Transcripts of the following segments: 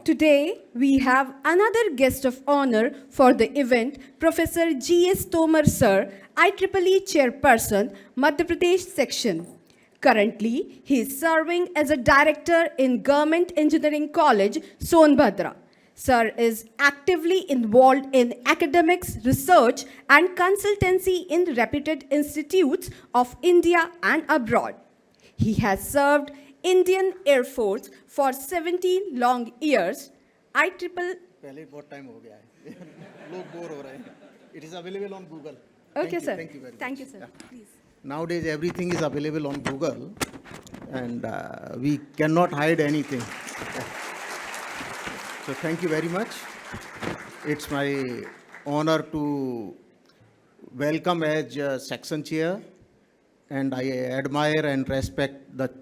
Today, we have another guest of honor for the event, Professor G.S. Tomar Sir, IEEE Chairperson, Madhya Pradesh Section. Currently, he is serving as a director in Government Engineering College, Sonbhadra. Sir is actively involved in academics, research, and consultancy in reputed institutes of India and abroad. He has served Indian Air Force for 17 long years. IEEE. पहले बहुत time हो गया है लोग bore हो रहे हैं. It is available on Google. Okay, sir. Thank you very much. Thank you, sir. Yeah. Please. Nowadays everything is available on Google, and we cannot hide anything. So thank you very much. It's my honor to welcome as section chair, and I admire and respect the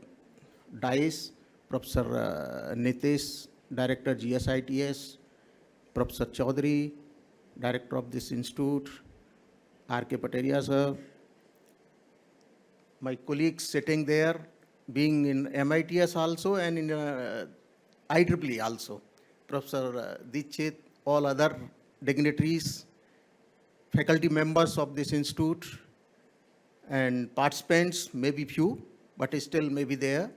DICE, Professor Nitish, Director GSITS, Professor Chaudhary, Director of this institute, R.K. Pataria sir, my colleagues sitting there, being in MITS also and in IEEE also, Professor Dikshit, all other dignitaries, faculty members of this institute, and participants, maybe few, but still may be there,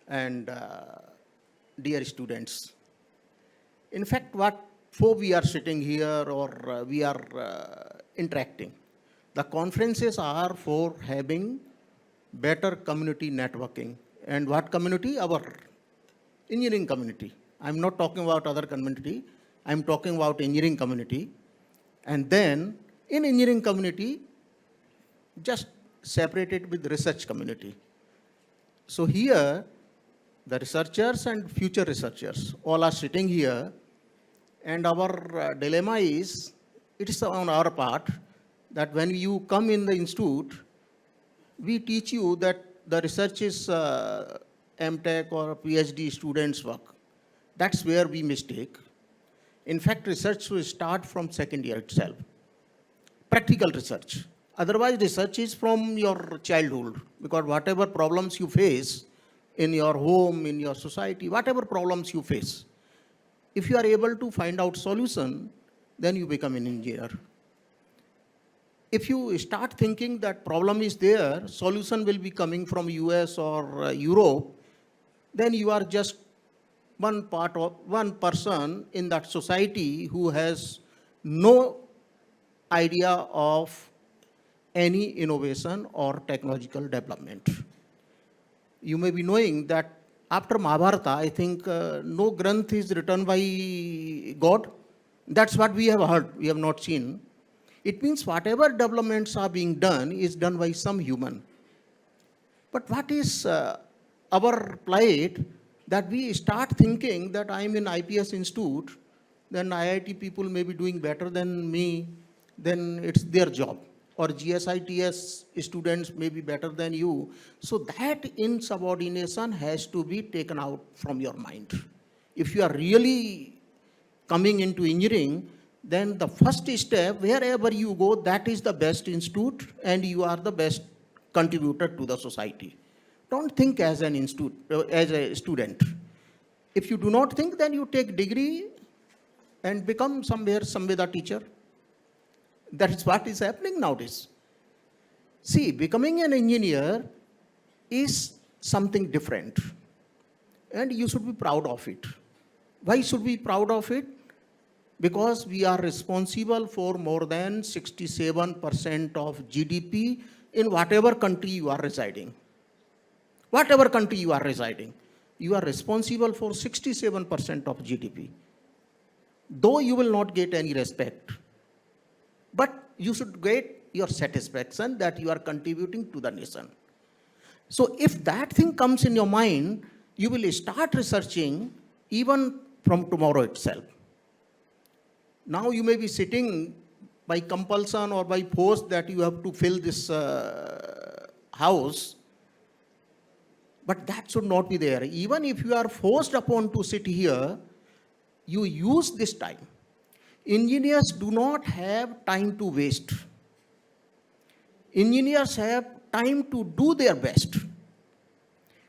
and dear students. In fact, what for we are sitting here or we are interacting, the conferences are for having better community networking. And what community? Our engineering community. I'm not talking about other community. I'm talking about engineering community. And then in engineering community, just separated with research community. So here, the researchers and future researchers all are sitting here, and our dilemma is, it is on our part, that when you come in the institute, we teach you that the research is MTech or PhD students' work. That's where we mistake. In fact, research will start from second year itself. Practical research. Otherwise, research is from your childhood, because whatever problems you face in your home, in your society, whatever problems you face, if you are able to find out solution, then you become an engineer. If you start thinking that problem is there, solution will be coming from US or Europe, then you are just one person in that society who has no idea of any innovation or technological development. You may be knowing that after Mahabharata, I think no Granth is written by God. That's what we have heard, we have not seen. It means whatever developments are being done is done by some human. But what is our plight, that we start thinking that I'm in IPS institute, then IIT people may be doing better than me, then it's their job. Or GSITS students may be better than you. So that insubordination has to be taken out from your mind. If you are really coming into engineering, then the first step, wherever you go, that is the best institute and you are the best contributor to the society. Don't think as an institute, as a student. If you do not think, then you take degree and become somewhere a teacher. That is what is happening nowadays. See, becoming an engineer is something different, and you should be proud of it. Why should we be proud of it? Because we are responsible for more than 67% of GDP in whatever country you are residing. Whatever country you are residing, you are responsible for 67% of GDP. Though you will not get any respect, but you should get your satisfaction that you are contributing to the nation. So if that thing comes in your mind, you will start researching even from tomorrow itself. Now you may be sitting by compulsion or by force that you have to fill this house, but that should not be there. Even if you are forced upon to sit here, you use this time. Engineers do not have time to waste. Engineers have time to do their best.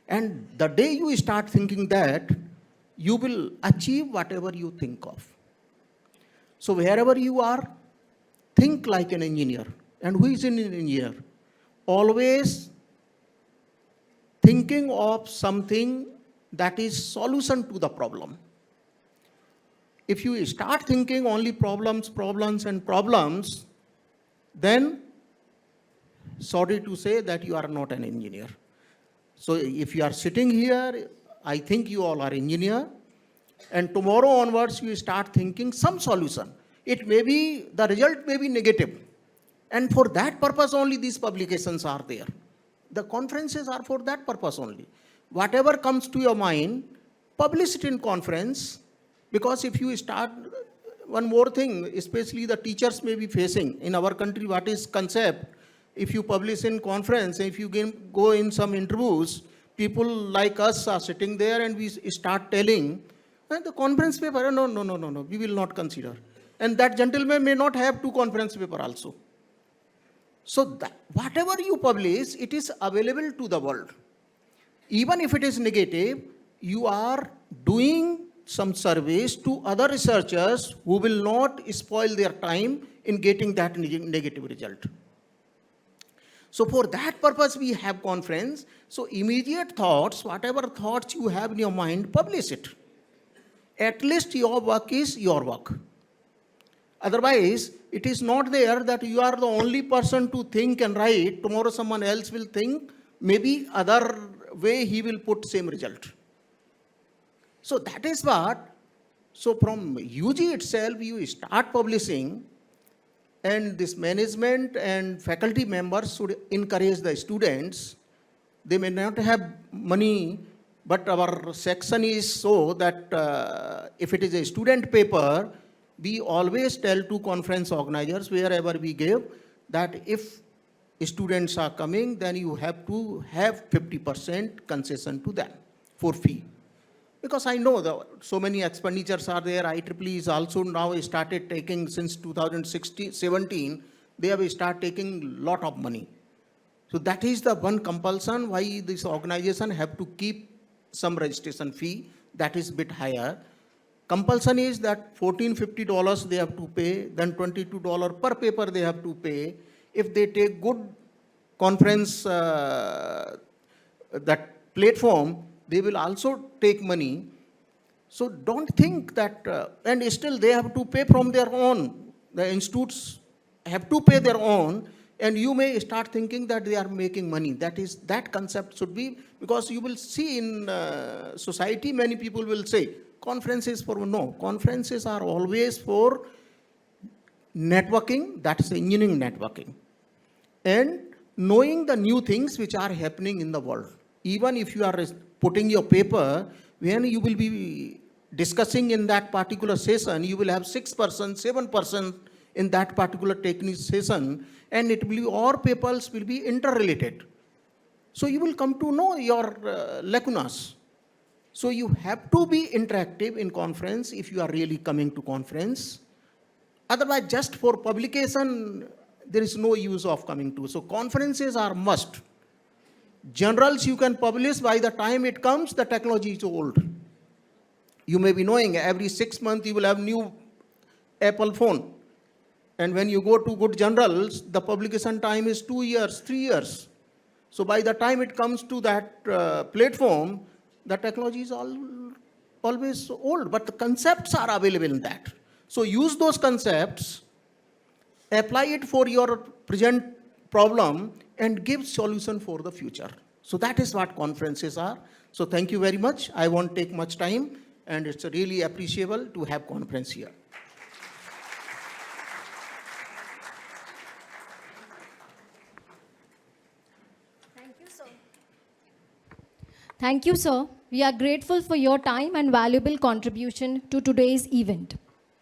And the day you start thinking that, you will achieve whatever you think of. So wherever you are, think like an engineer. And who is an engineer? Always thinking of something that is solution to the problem. If you start thinking only problems, problems, and problems, then sorry to say that you are not an engineer. So if you are sitting here, I think you all are engineer, and tomorrow onwards you start thinking some solution. It may be, the result may be negative. And for that purpose only these publications are there. The conferences are for that purpose only. Whatever comes to your mind, publish it in conference, because if you start, one more thing, especially the teachers may be facing in our country, what is concept, if you publish in conference, if you go in some interviews, people like us are sitting there and we start telling, and the conference paper, no, we will not consider. And that gentleman may not have 2 conference paper also. So that whatever you publish, it is available to the world. Even if it is negative, you are doing some service to other researchers who will not spoil their time in getting that negative result. So for that purpose, we have conference. So immediate thoughts, whatever thoughts you have in your mind, publish it. At least your work is your work. Otherwise, it is not there that you are the only person to think and write. Tomorrow someone else will think, maybe other way he will put same result. So that is what, so from UG itself, you start publishing, and this management and faculty members should encourage the students. They may not have money, but our section is so that if it is a student paper, we always tell to conference organizers wherever we give that if students are coming, then you have to have 50% concession to them for fee. Because I know so many expenditures are there. IEEE is also now started taking, since 2017, they have started taking lot of money. So that is the one compulsion why this organization have to keep some registration fee that is bit higher. Compulsion is that $14-50 they have to pay, then $22 per paper they have to pay. If they take good conference, that platform, they will also take money. So don't think that, and still they have to pay from their own. The institutes have to pay their own, and you may start thinking that they are making money. That concept should be, because you will see in society, many people will say, conferences for, no, conferences are always for networking, that is engineering networking, and knowing the new things which are happening in the world. Even if you are putting your paper, when you will be discussing in that particular session, you will have 6 persons, 7 persons in that particular technique session, and it will be, all papers will be interrelated. So you will come to know your lacunas. So you have to be interactive in conference if you are really coming to conference. Otherwise, just for publication, there is no use of coming to. So conferences are must. Journals you can publish, by the time it comes, the technology is old. You may be knowing every 6 months you will have new Apple phone. And when you go to good journals, the publication time is 2 years, 3 years. So by the time it comes to that platform, the technology is always old, but the concepts are available in that. So use those concepts, apply it for your present problem, and give solution for the future. So that is what conferences are. So thank you very much. I won't take much time, and it's really appreciable to have conference here. Thank you, sir. We are grateful for your time and valuable contribution to today's event.